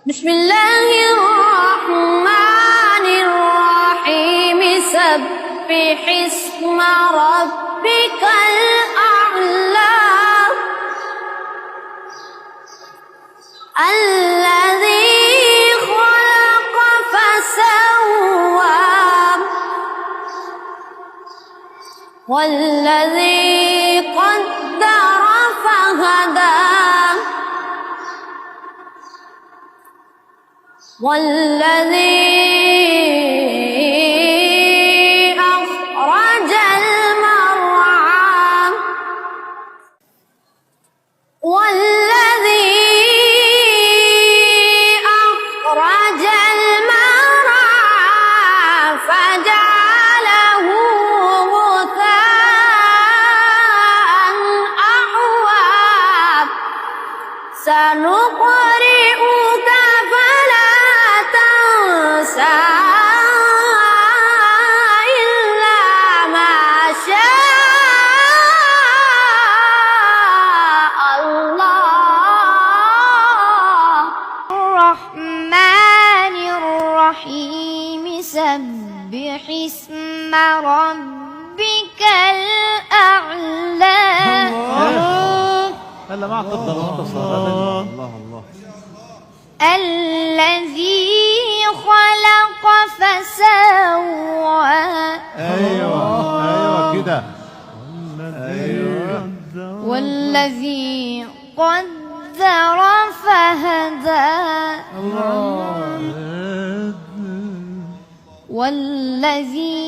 بسم الله الرحمن الرحيم سبح اسم ربك الأعلى الذي خلق فسوى والذي قدر فهدى والذي أخرج المرعى والذي أخرج المرعى فجعله غثاء أحوى سنقرئك فلا تنسى إلا ما شاء الله. الرحمن الرحيم سبح اسم ربك الأعلى. هلا ما قدر الله الله الذي خلق فسوى. ايوه كده. والذي قدر فهدى. والذي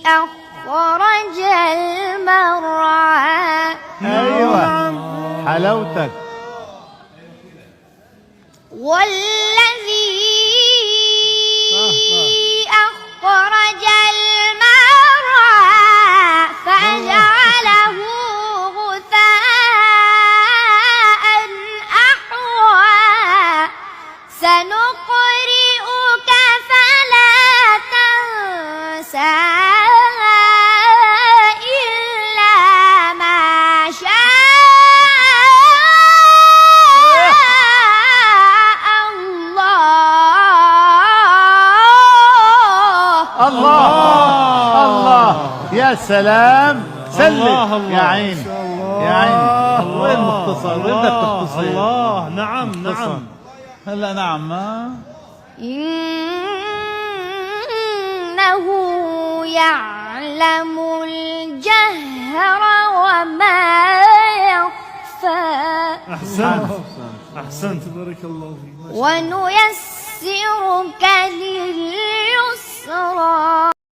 أخرج المرعى. ايوه حلاوتك. والذي أخرج المرعى فجعله غثاء أحوى سنقرئك فلا تنسى إلا ما شاء الله الله. يا سلام. سلم يا عيني يا عيني. وين مختصر؟ وين بدك تختصر؟ الله. نعم نعم. هلا نعم. إنه يعلم الجهر وما يخفى. أحسنت بارك الله فيك. ونيسرك لليسرى